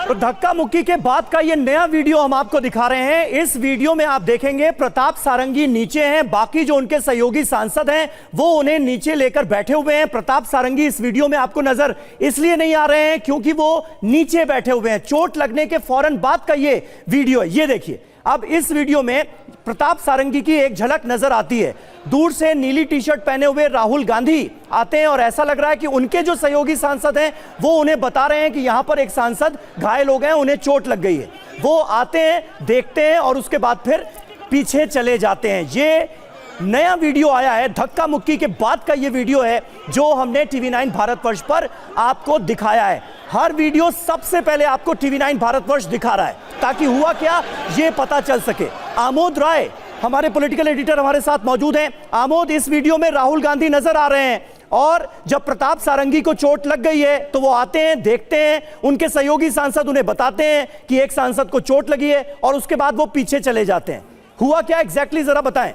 तो धक्का मुक्की के बाद का ये नया वीडियो हम आपको दिखा रहे हैं। इस वीडियो में आप देखेंगे प्रताप सारंगी नीचे हैं, बाकी जो उनके सहयोगी सांसद हैं वो उन्हें नीचे लेकर बैठे हुए हैं। प्रताप सारंगी इस वीडियो में आपको नजर इसलिए नहीं आ रहे हैं क्योंकि वो नीचे बैठे हुए हैं। चोट लगने के फौरन बाद का ये वीडियो है, ये देखिए। अब इस वीडियो में प्रताप सारंगी की एक झलक नजर आती है। दूर से नीली टी शर्ट पहने हुए राहुल गांधी आते हैं और ऐसा लग रहा है कि उनके जो सहयोगी सांसद हैं वो उन्हें बता रहे हैं कि यहां पर एक सांसद घायल हो गए हैं, उन्हें चोट लग गई है। वो आते हैं, देखते हैं और उसके बाद फिर पीछे चले जाते हैं। ये नया वीडियो आया है, धक्का मुक्की के बाद का ये वीडियो है जो हमने TV9 भारतवर्ष पर आपको दिखाया है। हर वीडियो सबसे पहले आपको TV9 भारतवर्ष दिखा रहा है ताकि हुआ क्या ये पता चल सके। आमोद राय हमारे पॉलिटिकल एडिटर हमारे साथ मौजूद हैं। आमोद, इस वीडियो में राहुल गांधी नजर आ रहे हैं और जब प्रताप सारंगी को चोट लग गई है तो वो आते हैं, देखते हैं, उनके सहयोगी सांसद उन्हें बताते हैं कि एक सांसद को चोट लगी है और उसके बाद वो पीछे चले जाते हैं। हुआ क्या एग्जैक्टली जरा बताएं।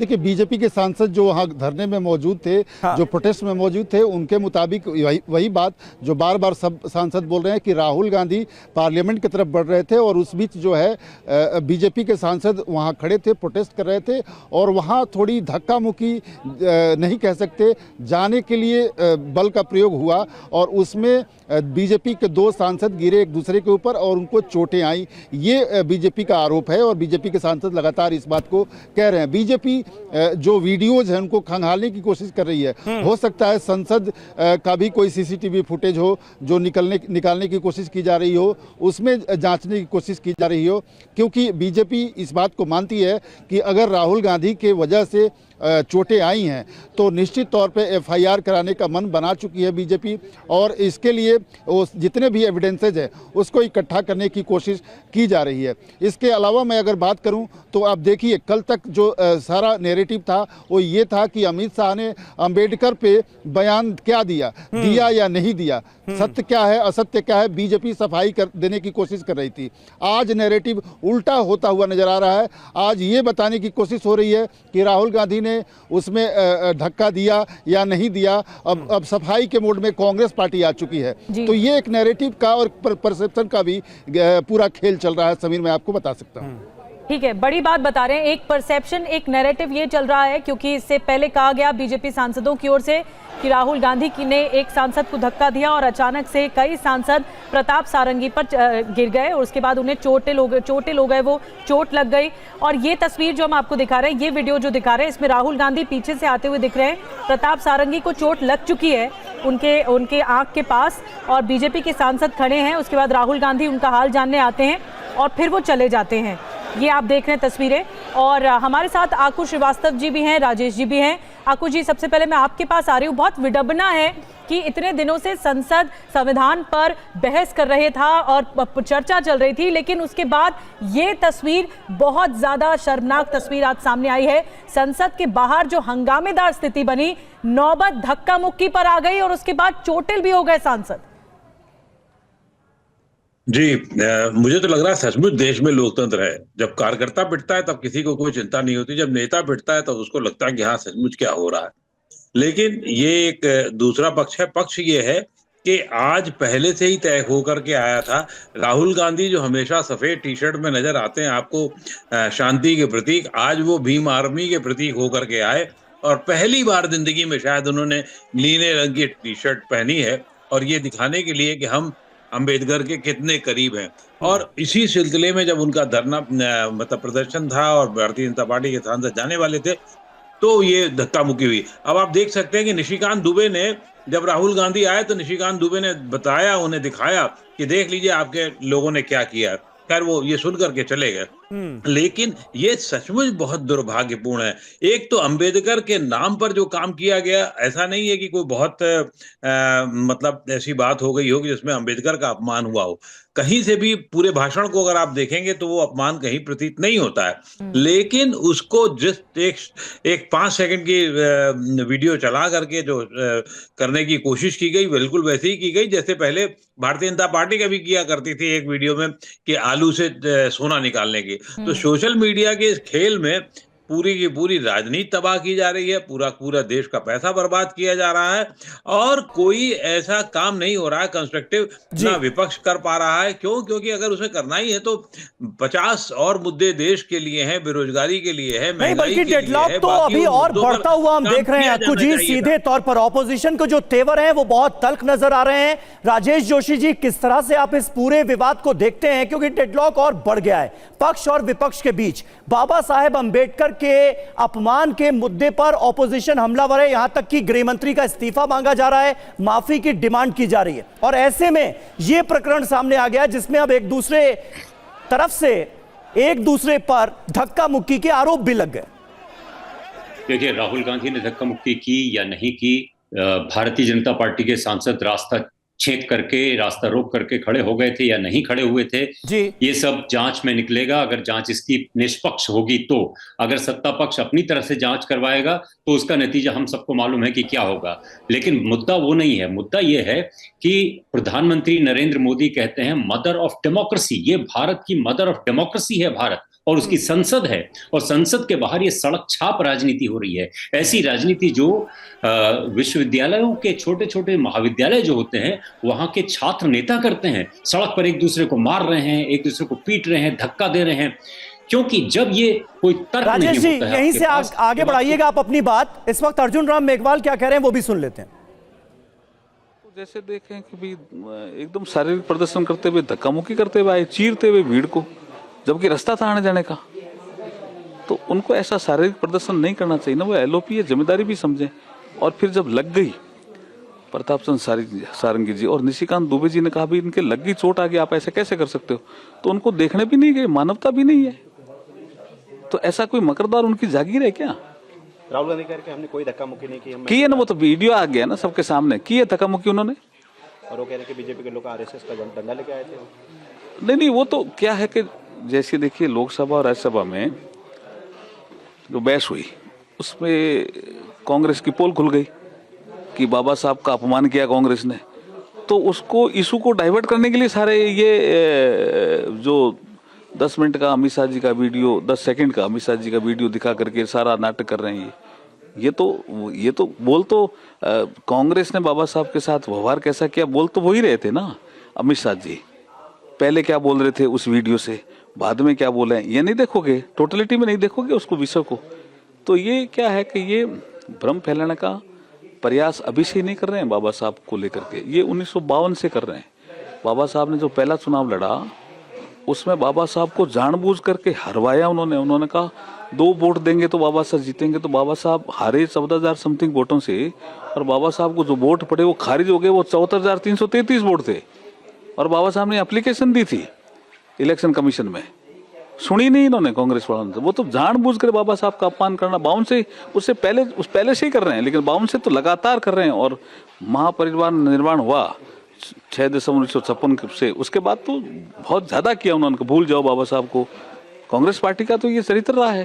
देखिए, बीजेपी के सांसद जो वहाँ धरने में मौजूद थे, हाँ। जो प्रोटेस्ट में मौजूद थे, उनके मुताबिक वही बात जो बार बार सब सांसद बोल रहे हैं कि राहुल गांधी पार्लियामेंट की तरफ बढ़ रहे थे और उस बीच जो है बीजेपी के सांसद वहाँ खड़े थे, प्रोटेस्ट कर रहे थे और वहाँ थोड़ी धक्का मुक्की नहीं कह सकते, जाने के लिए बल का प्रयोग हुआ और उसमें बीजेपी के दो सांसद गिरे एक दूसरे के ऊपर और उनको चोटें आई। ये बीजेपी का आरोप है और बीजेपी के सांसद लगातार इस बात को कह रहे हैं। बीजेपी जो वीडियोज है उनको खंगालने की कोशिश कर रही है। हो सकता है संसद का भी कोई सीसीटीवी फुटेज हो जो निकालने की कोशिश की जा रही हो, उसमें जांचने की कोशिश की जा रही हो, क्योंकि बीजेपी इस बात को मानती है कि अगर राहुल गांधी के वजह से चोटें आई हैं तो निश्चित तौर पे एफआईआर कराने का मन बना चुकी है बीजेपी और इसके लिए वो जितने भी एविडेंसेज है उसको इकट्ठा करने की कोशिश की जा रही है। इसके अलावा मैं अगर बात करूं तो आप देखिए, कल तक जो सारा नैरेटिव था वो ये था कि अमित शाह ने अंबेडकर पे बयान क्या दिया या नहीं दिया, सत्य क्या है असत्य क्या है, बीजेपी सफाई देने की कोशिश कर रही थी। आज नैरेटिव उल्टा होता हुआ नजर आ रहा है। आज ये बताने की कोशिश हो रही है कि राहुल गांधी ने उसमें धक्का दिया या नहीं दिया। अब सफाई के मोड में कांग्रेस पार्टी आ चुकी है। तो ये एक नैरेटिव का और परसेप्शन का भी पूरा खेल चल रहा है। समीर, मैं आपको बता सकता हूँ। ठीक है, बड़ी बात बता रहे हैं। एक परसेप्शन, एक नैरेटिव ये चल रहा है क्योंकि इससे पहले कहा गया बीजेपी सांसदों की ओर से कि राहुल गांधी ने एक सांसद को धक्का दिया और अचानक से कई सांसद प्रताप सारंगी पर गिर गए और उसके बाद उन्हें चोटिल हो गए, वो चोट लग गई। और ये तस्वीर जो हम आपको दिखा रहे हैं, ये वीडियो जो दिखा रहे हैं, इसमें राहुल गांधी पीछे से आते हुए दिख रहे हैं। प्रताप सारंगी को चोट लग चुकी है उनके आंख के पास और बीजेपी के सांसद खड़े हैं। उसके बाद राहुल गांधी उनका हाल जानने आते हैं और फिर वो चले जाते हैं। ये आप देख रहे हैं तस्वीरें और हमारे साथ आकुश श्रीवास्तव जी भी हैं, राजेश जी भी हैं। आकुश जी, सबसे पहले मैं आपके पास आ रही हूँ। बहुत विडंबना है कि इतने दिनों से संसद संविधान पर बहस कर रहे था और चर्चा चल रही थी, लेकिन उसके बाद ये तस्वीर, बहुत ज्यादा शर्मनाक तस्वीर आज सामने आई है। संसद के बाहर जो हंगामेदार स्थिति बनी, नौबत धक्का मुक्की पर आ गई और उसके बाद चोटिल भी हो गए सांसद। जी, मुझे तो लग रहा है सचमुच देश में लोकतंत्र है। जब कार्यकर्ता पिटता है तब किसी को कोई चिंता नहीं होती, जब नेता पिटता है तब उसको लगता है कि हाँ सचमुच क्या हो रहा है। लेकिन ये एक दूसरा पक्ष है। पक्ष ये है कि आज पहले से ही तय होकर के आया था। राहुल गांधी जो हमेशा सफेद टी शर्ट में नजर आते हैं आपको शांति के प्रतीक, आज वो भीम आर्मी के प्रतीक होकर के आए और पहली बार जिंदगी में शायद उन्होंने नीले रंग की टी शर्ट पहनी है और ये दिखाने के लिए कि हम अंबेडकर के कितने करीब हैं। और इसी सिलसिले में जब उनका धरना मतलब प्रदर्शन था और भारतीय जनता पार्टी के सांसद जाने वाले थे तो ये धक्का मुक्की हुई। अब आप देख सकते हैं कि निशिकांत दुबे ने, जब राहुल गांधी आए तो निशिकांत दुबे ने बताया, उन्हें दिखाया कि देख लीजिए आपके लोगों ने क्या किया। खैर वो ये सुन करके चले गए। लेकिन ये सचमुच बहुत दुर्भाग्यपूर्ण है। एक तो अंबेडकर के नाम पर जो काम किया गया, ऐसा नहीं है कि कोई बहुत मतलब ऐसी बात हो गई हो कि जिसमें अंबेडकर का अपमान हुआ हो। कहीं से भी पूरे भाषण को अगर आप देखेंगे तो वो अपमान कहीं प्रतीत नहीं होता है। लेकिन उसको जिस एक 5 सेकंड की वीडियो चला करके जो करने की कोशिश की गई, बिल्कुल वैसे ही की गई जैसे पहले भारतीय जनता पार्टी का भी किया करती थी एक वीडियो में कि आलू से सोना निकालने की। तो सोशल मीडिया के इस खेल में पूरी की पूरी राजनीति तबाह की जा रही है, पूरा देश का पैसा बर्बाद किया जा रहा है और कोई ऐसा काम नहीं हो रहा है कंस्ट्रक्टिव, ना विपक्ष कर पा रहा है। क्यों? क्योंकि अगर उसे करना ही है तो 50 और मुद्दे देश के लिए हैं, बेरोजगारी के लिए है, नहीं, महंगाई बल्कि के लिए डेडलॉक है, तो बाकी अभी उन और मुद्दों पर बढ़ता हुआ हम काम देख रहे हैं। किया अक्कू जाना जी, चाहिए सीधे था। तौर पर ऑपोजिशन को जो तेवर हैं वो बहुत तल्ख नजर आ रहे हैं। राजेश जोशी जी, किस तरह से आप इस पूरे विवाद को देखते हैं, क्योंकि डेडलॉक और बढ़ गया है पक्ष और विपक्ष के बीच। बाबा साहेब अंबेडकर के अपमान के मुद्दे पर ऑपोजिशन हमलावर है, यहां तक कि गृह मंत्री का इस्तीफा मांगा जा रहा है, माफी की डिमांड की जा रही है, और ऐसे में यह प्रकरण सामने आ गया जिसमें अब एक दूसरे तरफ से एक दूसरे पर धक्का मुक्की के आरोप भी लग गए। देखिए, राहुल गांधी ने धक्का मुक्की की या नहीं की, भारतीय जनता पार्टी के सांसद रास्ता छेद करके, रास्ता रोक करके खड़े हो गए थे या नहीं खड़े हुए थे, ये सब जांच में निकलेगा। अगर जांच इसकी निष्पक्ष होगी तो, अगर सत्ता पक्ष अपनी तरफ से जांच करवाएगा तो उसका नतीजा हम सबको मालूम है कि क्या होगा। लेकिन मुद्दा वो नहीं है। मुद्दा ये है कि प्रधानमंत्री नरेंद्र मोदी कहते हैं मदर ऑफ डेमोक्रेसी, ये भारत की मदर ऑफ डेमोक्रेसी है भारत, और उसकी संसद है, और संसद के बाहर ये सड़क छाप राजनीति हो रही है। ऐसी राजनीति जो विश्वविद्यालयों के छोटे छोटे महाविद्यालय जो होते हैं वहां के छात्र नेता करते हैं, सड़क पर एक दूसरे को मार रहे हैं, एक दूसरे को पीट रहे हैं, धक्का दे रहे हैं, क्योंकि जब ये कोई तर्क नहीं राजेश जी, होता है यहीं से आगे बढ़ाइएगा आप अपनी बात। इस वक्त अर्जुन राम मेघवाल क्या कह रहे हैं वो भी सुन लेते हैं। जैसे देखें कि भी एकदम शारीरिक प्रदर्शन करते हुए, धक्का मुक्की करते हुए आए, चीरते हुए भीड़ को, जबकि रास्ता था आने जाने का। तो उनको ऐसा शारीरिक प्रदर्शन नहीं करना चाहिए ना, वो एलओपी है, जिम्मेदारी भी समझें। और फिर जब लग गई प्रताप चंद्र सारंगी जी और निशिकांत दुबे जी ने कहा भी इनके लग गई चोट आ गई, आप ऐसे कैसे कर सकते हो, तो उनको देखने भी नहीं गए, मानवता भी नहीं है। तो ऐसा कोई मकरदार उनकी जागीर है क्या? राहुल गांधी कह रहे कि हमने कोई धक्का मुक्की नहीं की है ना, वो तो वीडियो आ गया ना सबके सामने, की है धक्का मुक्की उन्होंने। और वो कह रहे कि बीजेपी के लोग आरएसएस का डंडा लेके आए थे। नहीं, वो तो क्या है कि जैसे देखिए लोकसभा और राज्यसभा में जो बहस हुई उसमें कांग्रेस की पोल खुल गई कि बाबा साहब का अपमान किया कांग्रेस ने, तो उसको इशू को डाइवर्ट करने के लिए सारे ये जो 10 मिनट का अमित शाह जी का वीडियो, 10 सेकंड का अमित शाह जी का वीडियो दिखा करके सारा नाटक कर रहे हैं। ये तो बोल तो कांग्रेस ने बाबा साहब के साथ व्यवहार कैसा किया, बोल तो वही रहे थे ना अमित शाह जी। पहले क्या बोल रहे थे उस वीडियो से, बाद में क्या बोले हैं, ये नहीं देखोगे, टोटलिटी में नहीं देखोगे उसको, विषय को। तो ये क्या है कि ये भ्रम फैलाने का प्रयास अभी से नहीं कर रहे हैं बाबा साहब को लेकर के, ये 1952 से कर रहे हैं। बाबा साहब ने जो पहला चुनाव लड़ा उसमें बाबा साहब को जानबूझ करके हरवाया उन्होंने कहा 2 वोट देंगे तो बाबा साहब जीतेंगे, तो बाबा साहब हारे 14,000 समथिंग वोटों से, और बाबा साहब को जो वोट पड़े वो खारिज हो गए, वो 74,333 वोट थे। और बाबा साहब ने एप्लीकेशन दी थी इलेक्शन कमीशन में, सुनी नहीं इन्होंने कांग्रेस वालों ने। वो तो जानबूझ कर बाबा साहब का अपमान करना 52 से, उससे पहले से ही कर रहे हैं, लेकिन 52 से तो लगातार कर रहे हैं। और महापरिवार निर्माण हुआ 6 दिसंबर 1956 से, उसके बाद तो बहुत ज्यादा किया उन्होंने। भूल जाओ बाबा साहब को, कांग्रेस पार्टी का तो ये चरित्र रहा है।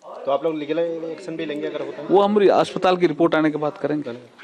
तो आप लोग लीगल एक्शन भी लेंगे अगर होता है? वो हमारी अस्पताल की रिपोर्ट आने के बाद करेंगे।